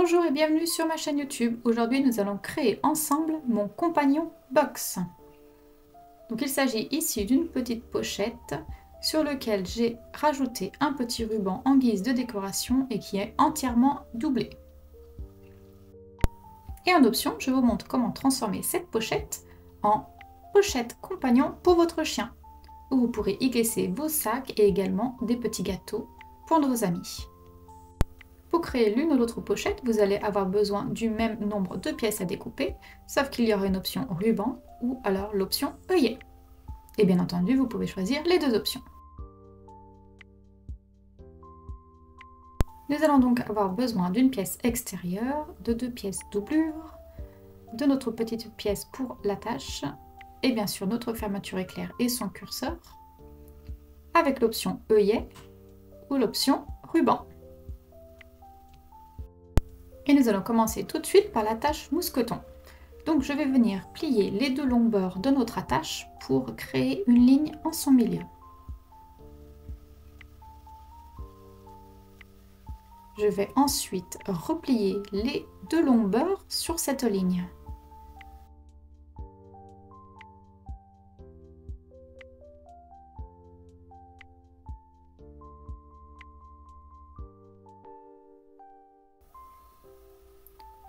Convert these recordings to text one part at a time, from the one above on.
Bonjour et bienvenue sur ma chaîne YouTube. Aujourd'hui, nous allons créer ensemble mon compagnon box. Donc, il s'agit ici d'une petite pochette sur laquelle j'ai rajouté un petit ruban en guise de décoration et qui est entièrement doublé. Et en option, je vous montre comment transformer cette pochette en pochette compagnon pour votre chien, où vous pourrez y glisser vos sacs et également des petits gâteaux pour vos amis. Pour créer l'une ou l'autre pochette, vous allez avoir besoin du même nombre de pièces à découper, sauf qu'il y aura une option ruban ou alors l'option œillet. Et bien entendu, vous pouvez choisir les deux options. Nous allons donc avoir besoin d'une pièce extérieure, de 2 pièces doublure, de notre petite pièce pour l'attache, et bien sûr notre fermeture éclair et son curseur, avec l'option œillet ou l'option ruban. Et nous allons commencer tout de suite par l'attache mousqueton. Donc je vais venir plier les deux longueurs de notre attache pour créer une ligne en son milieu. Je vais ensuite replier les deux longueurs sur cette ligne.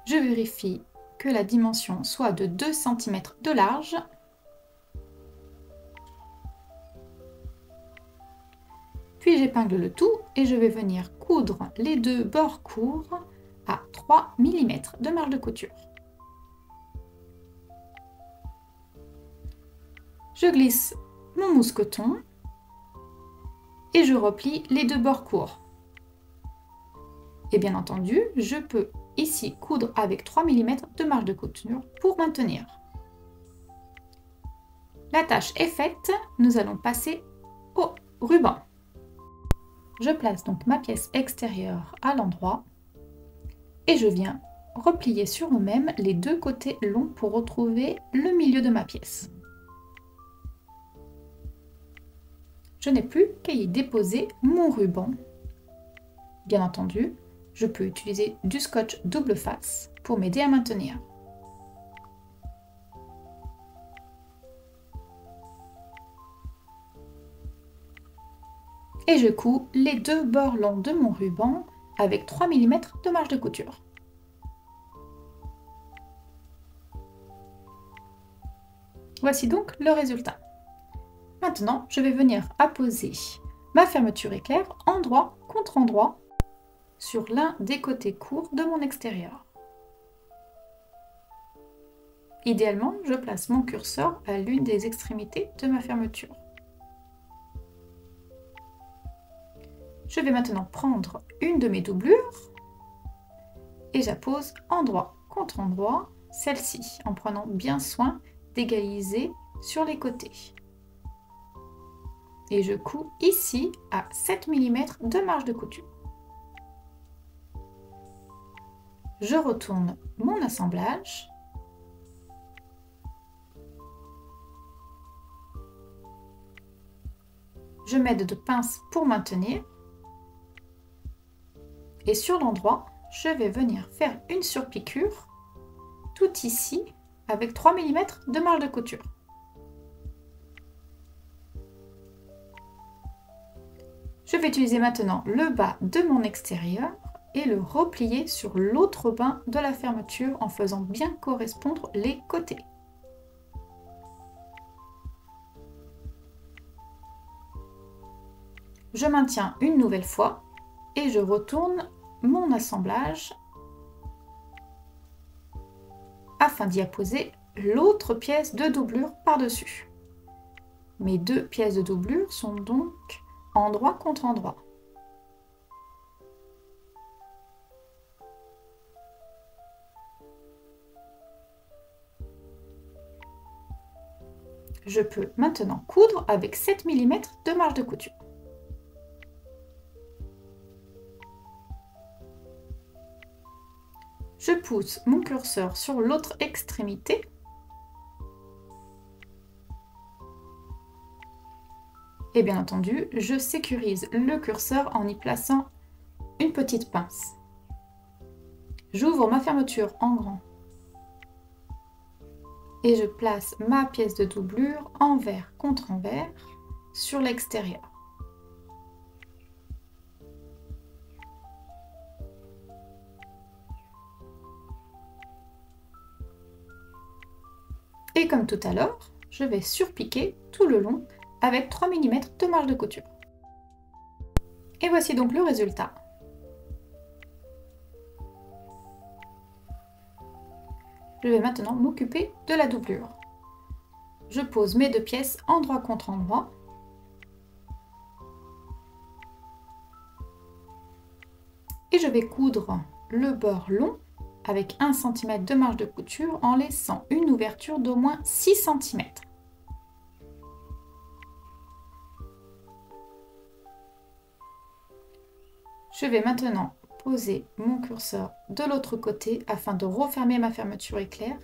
Je vérifie que la dimension soit de 2 cm de large. Puis j'épingle le tout et je vais venir coudre les deux bords courts à 3 mm de marge de couture. Je glisse mon mousqueton et je replie les deux bords courts. Et bien entendu, je peux ici coudre avec 3 mm de marge de couture pour maintenir. La tâche est faite, nous allons passer au ruban. Je place donc ma pièce extérieure à l'endroit et je viens replier sur eux-mêmes les deux côtés longs pour retrouver le milieu de ma pièce. Je n'ai plus qu'à y déposer mon ruban. Bien entendu, je peux utiliser du scotch double face pour m'aider à maintenir. Et je couds les deux bords longs de mon ruban avec 3 mm de marge de couture. Voici donc le résultat. Maintenant, je vais venir apposer ma fermeture éclair endroit contre endroit sur l'un des côtés courts de mon extérieur. Idéalement, je place mon curseur à l'une des extrémités de ma fermeture. Je vais maintenant prendre une de mes doublures et j'appose endroit contre endroit celle-ci en prenant bien soin d'égaliser sur les côtés. Et je couds ici à 7 mm de marge de couture. Je retourne mon assemblage. Je m'aide de pince pour maintenir. Et sur l'endroit, je vais venir faire une surpiqûre tout ici avec 3 mm de marge de couture. Je vais utiliser maintenant le bas de mon extérieur et le replier sur l'autre bas de la fermeture en faisant bien correspondre les côtés. Je maintiens une nouvelle fois et je retourne mon assemblage afin d'y apposer l'autre pièce de doublure par-dessus. Mes deux pièces de doublure sont donc endroit contre endroit. Je peux maintenant coudre avec 7 mm de marge de couture. Je pousse mon curseur sur l'autre extrémité et bien entendu, je sécurise le curseur en y plaçant une petite pince. J'ouvre ma fermeture en grand et je place ma pièce de doublure envers contre envers sur l'extérieur. Et comme tout à l'heure, je vais surpiquer tout le long avec 3 mm de marge de couture. Et voici donc le résultat. Je vais maintenant m'occuper de la doublure. Je pose mes deux pièces endroit contre endroit. Et je vais coudre le bord long avec 1 cm de marge de couture en laissant une ouverture d'au moins 6 cm. Je vais maintenant poser mon curseur de l'autre côté afin de refermer ma fermeture éclair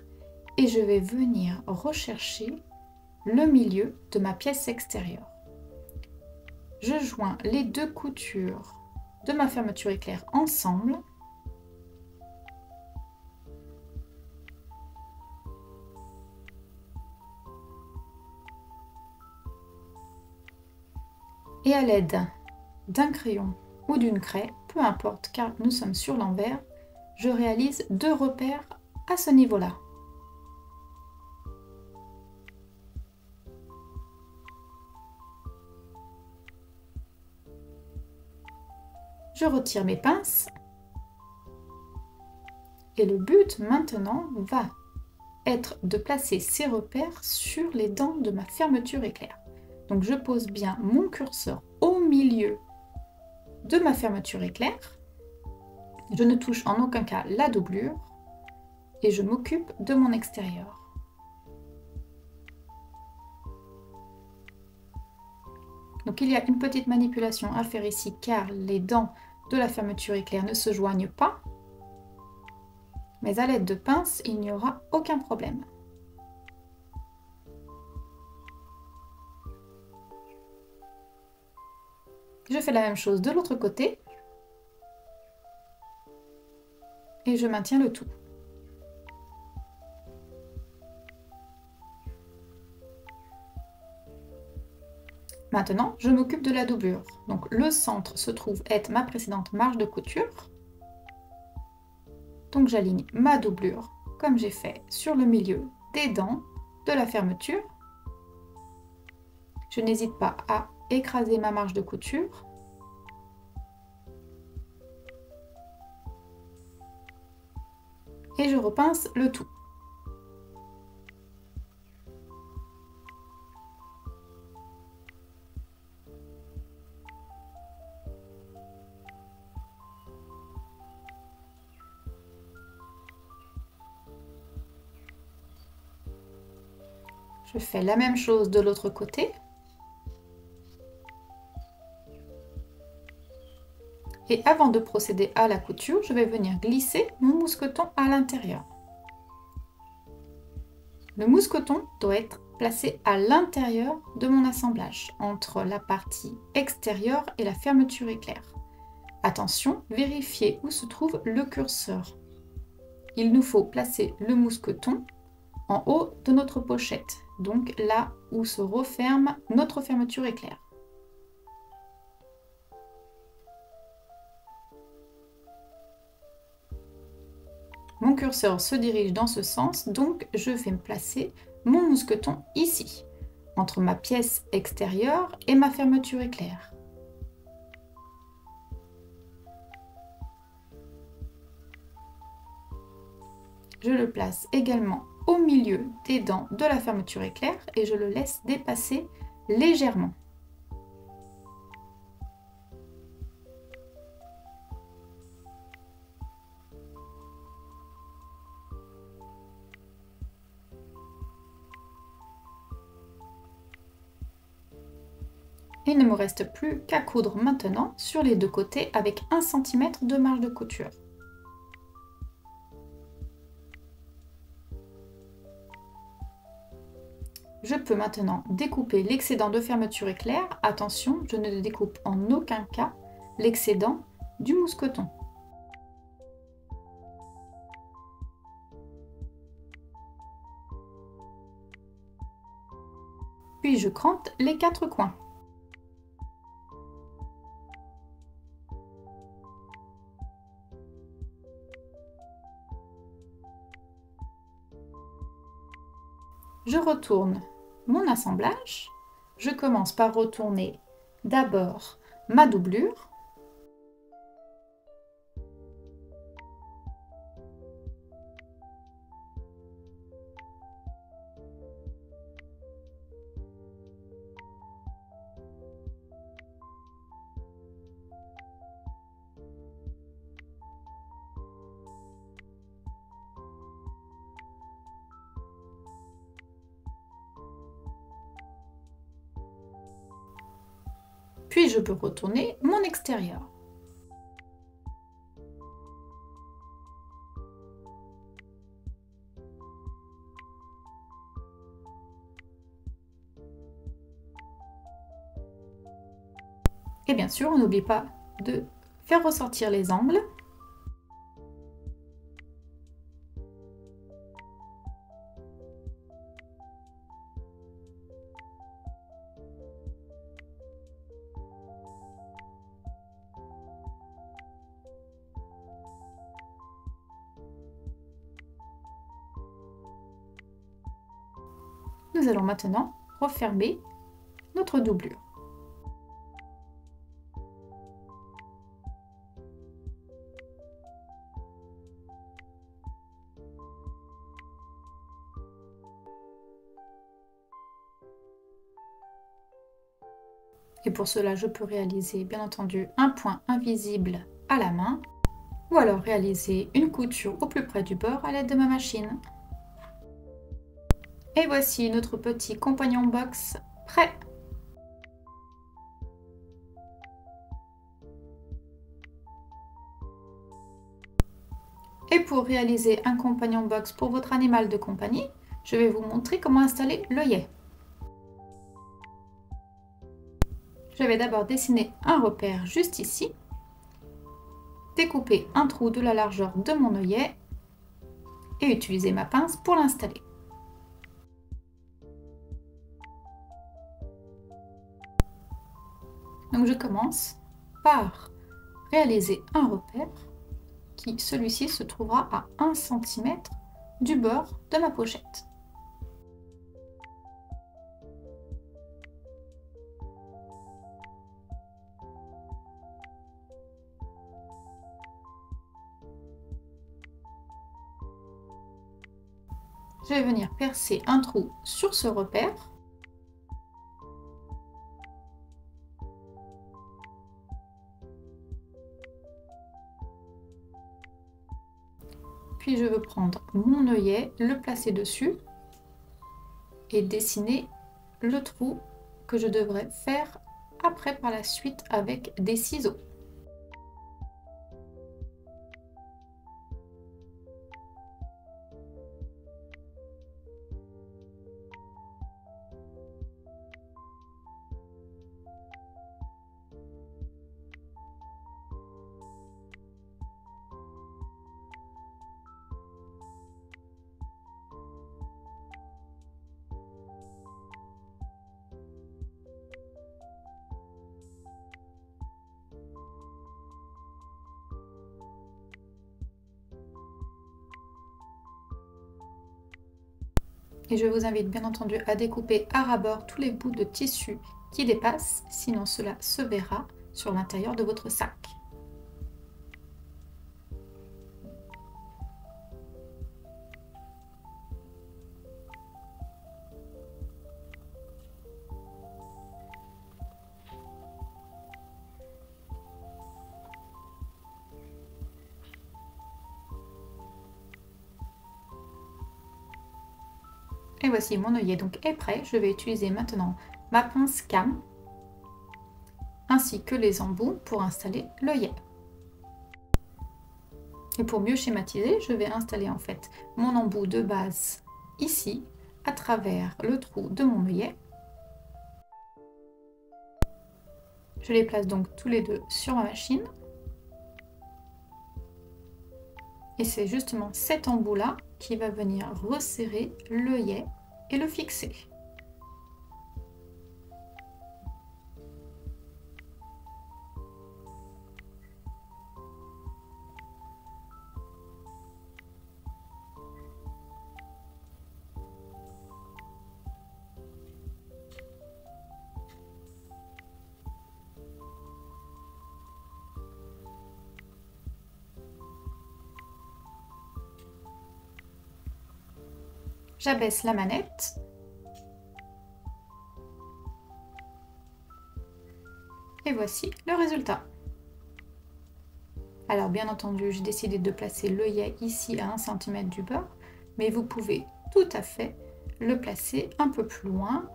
et je vais venir rechercher le milieu de ma pièce extérieure. Je joins les deux coutures de ma fermeture éclair ensemble. Et à l'aide d'un crayon ou d'une craie, peu importe car nous sommes sur l'envers, je réalise 2 repères à ce niveau-là. Je retire mes pinces et le but maintenant va être de placer ces repères sur les dents de ma fermeture éclair. Donc je pose bien mon curseur au milieu de ma fermeture éclair. Je ne touche en aucun cas la doublure et je m'occupe de mon extérieur. Donc il y a une petite manipulation à faire ici car les dents de la fermeture éclair ne se joignent pas. Mais à l'aide de pinces, il n'y aura aucun problème. Je fais la même chose de l'autre côté. Et je maintiens le tout. Maintenant, je m'occupe de la doublure. Donc le centre se trouve être ma précédente marge de couture. Donc j'aligne ma doublure comme j'ai fait sur le milieu des dents de la fermeture. Je n'hésite pas à écraser ma marge de couture. Et je repince le tout. Je fais la même chose de l'autre côté. Et avant de procéder à la couture, je vais venir glisser mon mousqueton à l'intérieur. Le mousqueton doit être placé à l'intérieur de mon assemblage, entre la partie extérieure et la fermeture éclair. Attention, vérifiez où se trouve le curseur. Il nous faut placer le mousqueton en haut de notre pochette, donc là où se referme notre fermeture éclair. Mon curseur se dirige dans ce sens, donc je vais me placer mon mousqueton ici, entre ma pièce extérieure et ma fermeture éclair. Je le place également au milieu des dents de la fermeture éclair et je le laisse dépasser légèrement. Il ne me reste plus qu'à coudre maintenant sur les deux côtés avec 1 cm de marge de couture. Je peux maintenant découper l'excédent de fermeture éclair. Attention, je ne découpe en aucun cas l'excédent du mousqueton. Puis je crante les 4 coins. Je retourne mon assemblage. Je commence par retourner d'abord ma doublure. Puis je peux retourner mon extérieur. Et bien sûr, on n'oublie pas de faire ressortir les angles. Nous allons maintenant refermer notre doublure. Et pour cela, je peux réaliser, bien entendu, un point invisible à la main ou alors réaliser une couture au plus près du bord à l'aide de ma machine. Et voici notre petit compagnon box prêt. Et pour réaliser un compagnon box pour votre animal de compagnie, je vais vous montrer comment installer l'œillet. Je vais d'abord dessiner un repère juste ici, découper un trou de la largeur de mon œillet et utiliser ma pince pour l'installer. Donc je commence par réaliser un repère qui, celui-ci, se trouvera à 1 cm du bord de ma pochette. Je vais venir percer un trou sur ce repère. Puis je veux prendre mon œillet, le placer dessus et dessiner le trou que je devrais faire après par la suite avec des ciseaux. Et je vous invite bien entendu à découper à ras-bord tous les bouts de tissu qui dépassent, sinon cela se verra sur l'intérieur de votre sac. Et voici mon œillet donc est prêt. Je vais utiliser maintenant ma pince cam ainsi que les embouts pour installer l'œillet. Et pour mieux schématiser, je vais installer en fait mon embout de base ici à travers le trou de mon œillet. Je les place donc tous les deux sur ma machine. Et c'est justement cet embout là qui va venir resserrer l'œillet et le fixer. J'abaisse la manette. Et voici le résultat. Alors bien entendu, j'ai décidé de placer l'œillet ici à 1 cm du bord, mais vous pouvez tout à fait le placer un peu plus loin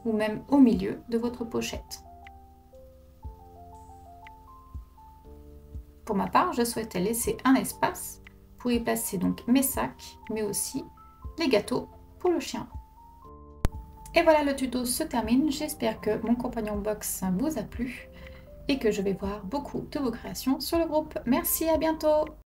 ou même au milieu de votre pochette. Pour ma part, je souhaitais laisser un espace pour y placer donc mes sacs, mais aussi les gâteaux pour le chien. Et voilà, le tuto se termine. J'espère que mon compagnon box vous a plu et que je vais voir beaucoup de vos créations sur le groupe. Merci, à bientôt!